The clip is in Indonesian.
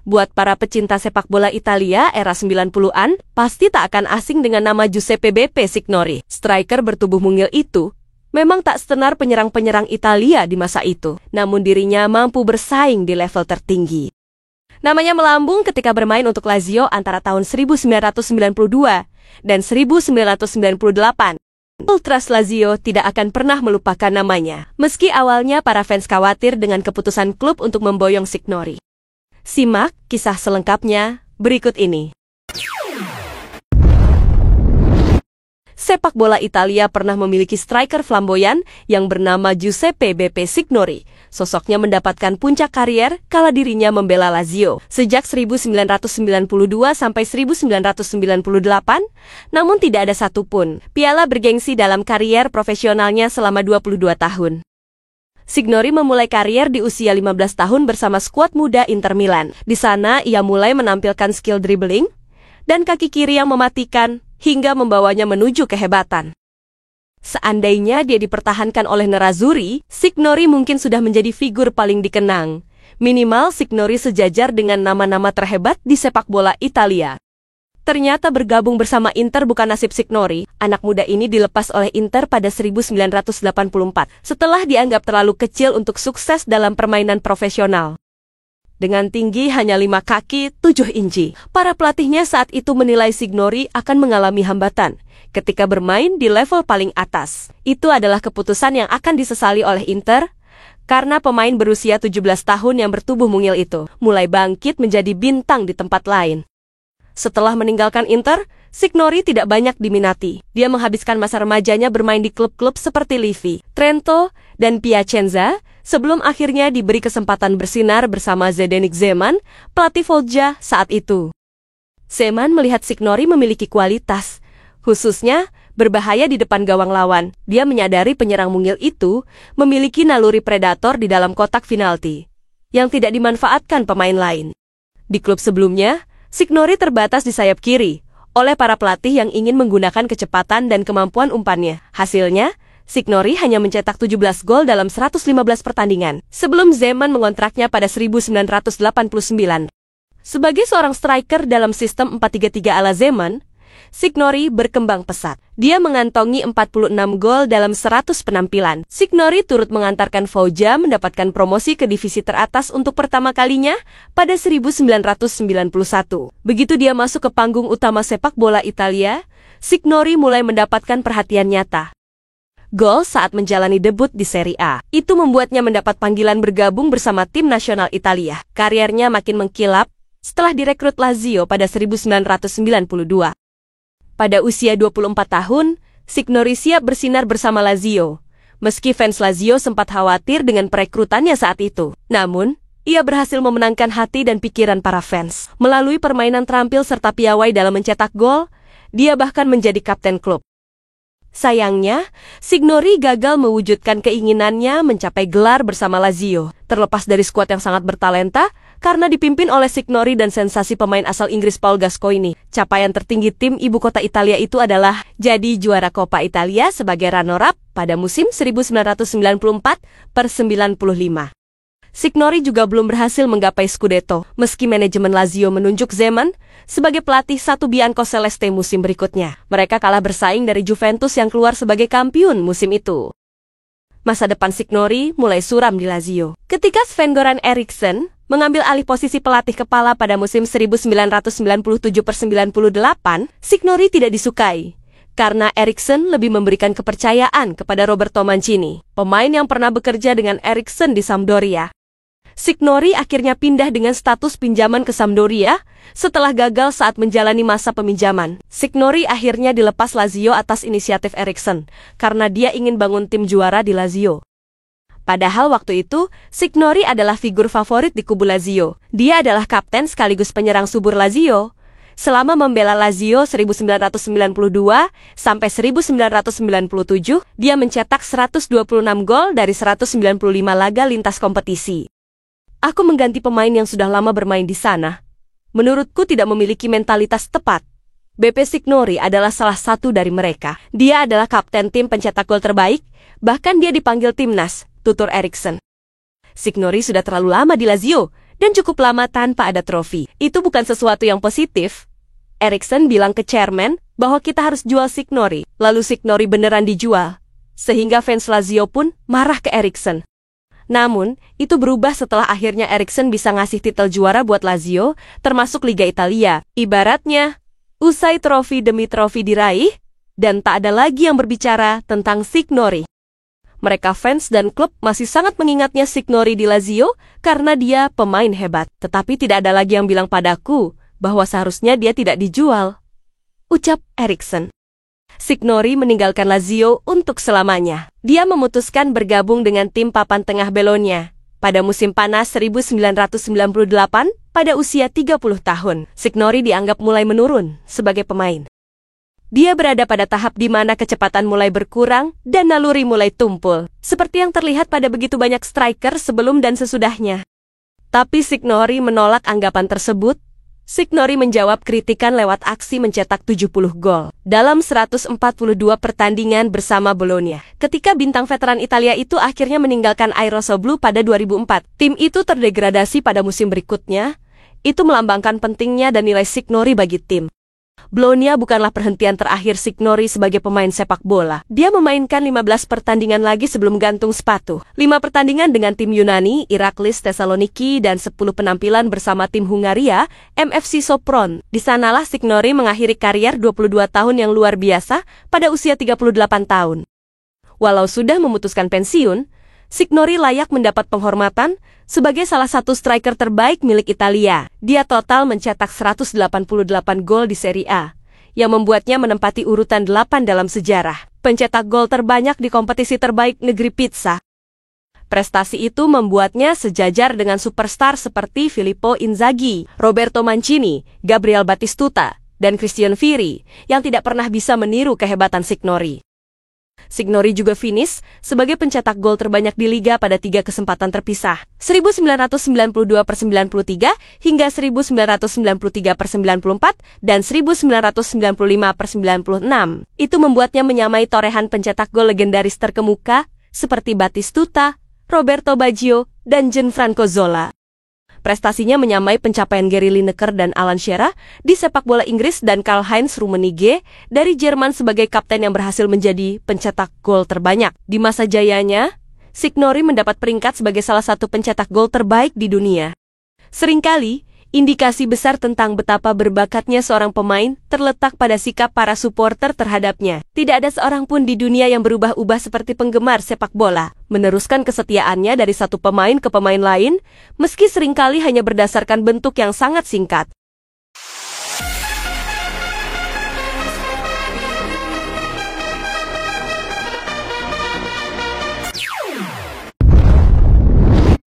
Buat para pecinta sepak bola Italia era 90-an, pasti tak akan asing dengan nama Giuseppe "BP" Signori. Striker bertubuh mungil itu memang tak setenar penyerang-penyerang Italia di masa itu, namun dirinya mampu bersaing di level tertinggi. Namanya melambung ketika bermain untuk Lazio antara tahun 1992 dan 1998. Ultras Lazio tidak akan pernah melupakan namanya, meski awalnya para fans khawatir dengan keputusan klub untuk memboyong Signori. Simak kisah selengkapnya berikut ini. Sepak bola Italia pernah memiliki striker flamboyan yang bernama Giuseppe "BP" Signori. Sosoknya mendapatkan puncak karier kala dirinya membela Lazio sejak 1992 sampai 1998, namun tidak ada satupun piala bergengsi dalam karier profesionalnya selama 22 tahun. Signori memulai karier di usia 15 tahun bersama skuad muda Inter Milan. Di sana ia mulai menampilkan skill dribbling dan kaki kiri yang mematikan hingga membawanya menuju kehebatan. Seandainya dia dipertahankan oleh Nerazzurri, Signori mungkin sudah menjadi figur paling dikenang. Minimal Signori sejajar dengan nama-nama terhebat di sepak bola Italia. Ternyata bergabung bersama Inter bukan nasib Signori. Anak muda ini dilepas oleh Inter pada 1984 setelah dianggap terlalu kecil untuk sukses dalam permainan profesional. Dengan tinggi hanya 5 kaki 7 inci, para pelatihnya saat itu menilai Signori akan mengalami hambatan ketika bermain di level paling atas. Itu adalah keputusan yang akan disesali oleh Inter karena pemain berusia 17 tahun yang bertubuh mungil itu mulai bangkit menjadi bintang di tempat lain. Setelah meninggalkan Inter, Signori tidak banyak diminati. Dia menghabiskan masa remajanya bermain di klub-klub seperti Livi, Trento, dan Piacenza, sebelum akhirnya diberi kesempatan bersinar bersama Zdeněk Zeman, pelatih Foggia saat itu. Zeman melihat Signori memiliki kualitas, khususnya berbahaya di depan gawang lawan. Dia menyadari penyerang mungil itu memiliki naluri predator di dalam kotak penalti, yang tidak dimanfaatkan pemain lain. Di klub sebelumnya, Signori terbatas di sayap kiri oleh para pelatih yang ingin menggunakan kecepatan dan kemampuan umpannya. Hasilnya, Signori hanya mencetak 17 gol dalam 115 pertandingan sebelum Zeman mengontraknya pada 1989. Sebagai seorang striker dalam sistem 4-3-3 ala Zeman, Signori berkembang pesat. Dia mengantongi 46 gol dalam 100 penampilan. Signori turut mengantarkan Foggia mendapatkan promosi ke divisi teratas untuk pertama kalinya pada 1991. Begitu dia masuk ke panggung utama sepak bola Italia, Signori mulai mendapatkan perhatian nyata. Gol saat menjalani debut di Serie A. Itu membuatnya mendapat panggilan bergabung bersama tim nasional Italia. Kariernya makin mengkilap setelah direkrut Lazio pada 1992. Pada usia 24 tahun, Signori siap bersinar bersama Lazio. Meski fans Lazio sempat khawatir dengan perekrutannya saat itu. Namun, ia berhasil memenangkan hati dan pikiran para fans. Melalui permainan terampil serta piawai dalam mencetak gol, dia bahkan menjadi kapten klub. Sayangnya, Signori gagal mewujudkan keinginannya mencapai gelar bersama Lazio. Terlepas dari skuad yang sangat bertalenta, karena dipimpin oleh Signori dan sensasi pemain asal Inggris Paul Gascoigne, capaian tertinggi tim ibu kota Italia itu adalah jadi juara Coppa Italia sebagai runner-up pada musim 1994/95. Signori juga belum berhasil menggapai Scudetto, meski manajemen Lazio menunjuk Zeman sebagai pelatih satu Bianco Celeste musim berikutnya. Mereka kalah bersaing dari Juventus yang keluar sebagai kampiun musim itu. Masa depan Signori mulai suram di Lazio. Ketika Sven-Göran Eriksson mengambil alih posisi pelatih kepala pada musim 1997/98, Signori tidak disukai karena Eriksson lebih memberikan kepercayaan kepada Roberto Mancini, pemain yang pernah bekerja dengan Eriksson di Sampdoria. Signori akhirnya pindah dengan status pinjaman ke Sampdoria setelah gagal saat menjalani masa peminjaman. Signori akhirnya dilepas Lazio atas inisiatif Eriksson karena dia ingin bangun tim juara di Lazio. Padahal waktu itu, Signori adalah figur favorit di kubu Lazio. Dia adalah kapten sekaligus penyerang subur Lazio. Selama membela Lazio 1992 sampai 1997, dia mencetak 126 gol dari 195 laga lintas kompetisi. Aku mengganti pemain yang sudah lama bermain di sana. Menurutku tidak memiliki mentalitas tepat. BP Signori adalah salah satu dari mereka. Dia adalah kapten tim pencetak gol terbaik, bahkan dia dipanggil timnas, tutur Eriksson. Signori sudah terlalu lama di Lazio, dan cukup lama tanpa ada trofi. Itu bukan sesuatu yang positif. Eriksen bilang ke chairman bahwa kita harus jual Signori. Lalu Signori beneran dijual. Sehingga fans Lazio pun marah ke Eriksen. Namun, itu berubah setelah akhirnya Eriksen bisa ngasih titel juara buat Lazio, termasuk Liga Italia. Ibaratnya, usai trofi demi trofi diraih, dan tak ada lagi yang berbicara tentang Signori. Mereka fans dan klub masih sangat mengingatnya Signori di Lazio karena dia pemain hebat. Tetapi tidak ada lagi yang bilang padaku bahwa seharusnya dia tidak dijual, ucap Eriksen. Signori meninggalkan Lazio untuk selamanya. Dia memutuskan bergabung dengan tim papan tengah Belonia pada musim panas 1998 pada usia 30 tahun. Signori dianggap mulai menurun sebagai pemain. Dia berada pada tahap di mana kecepatan mulai berkurang dan naluri mulai tumpul, seperti yang terlihat pada begitu banyak striker sebelum dan sesudahnya. Tapi Signori menolak anggapan tersebut. Signori menjawab kritikan lewat aksi mencetak 70 gol dalam 142 pertandingan bersama Bologna. Ketika bintang veteran Italia itu akhirnya meninggalkan Airossoblu pada 2004, tim itu terdegradasi pada musim berikutnya. Itu melambangkan pentingnya dan nilai Signori bagi tim. Bologna bukanlah perhentian terakhir Signori sebagai pemain sepak bola. Dia memainkan 15 pertandingan lagi sebelum gantung sepatu. 5 pertandingan dengan tim Yunani, Iraklis Thessaloniki, dan 10 penampilan bersama tim Hungaria, MFC Sopron. Di sanalah Signori mengakhiri karier 22 tahun yang luar biasa pada usia 38 tahun. Walau sudah memutuskan pensiun, Signori layak mendapat penghormatan sebagai salah satu striker terbaik milik Italia. Dia total mencetak 188 gol di Serie A, yang membuatnya menempati urutan 8 dalam sejarah pencetak gol terbanyak di kompetisi terbaik negeri pizza. Prestasi itu membuatnya sejajar dengan superstar seperti Filippo Inzaghi, Roberto Mancini, Gabriel Batistuta, dan Christian Vieri, yang tidak pernah bisa meniru kehebatan Signori. Signori juga finish sebagai pencetak gol terbanyak di Liga pada 3 kesempatan terpisah, 1992/93 hingga 1993/94 dan 1995/96. Itu membuatnya menyamai torehan pencetak gol legendaris terkemuka seperti Batistuta, Roberto Baggio, dan Gianfranco Zola. Prestasinya menyamai pencapaian Gary Lineker dan Alan Shearer di sepak bola Inggris dan Karl-Heinz Rummenigge dari Jerman sebagai kapten yang berhasil menjadi pencetak gol terbanyak. Di masa jayanya, Signori mendapat peringkat sebagai salah satu pencetak gol terbaik di dunia. Seringkali, indikasi besar tentang betapa berbakatnya seorang pemain terletak pada sikap para supporter terhadapnya. Tidak ada seorang pun di dunia yang berubah-ubah seperti penggemar sepak bola, meneruskan kesetiaannya dari satu pemain ke pemain lain, meski seringkali hanya berdasarkan bentuk yang sangat singkat.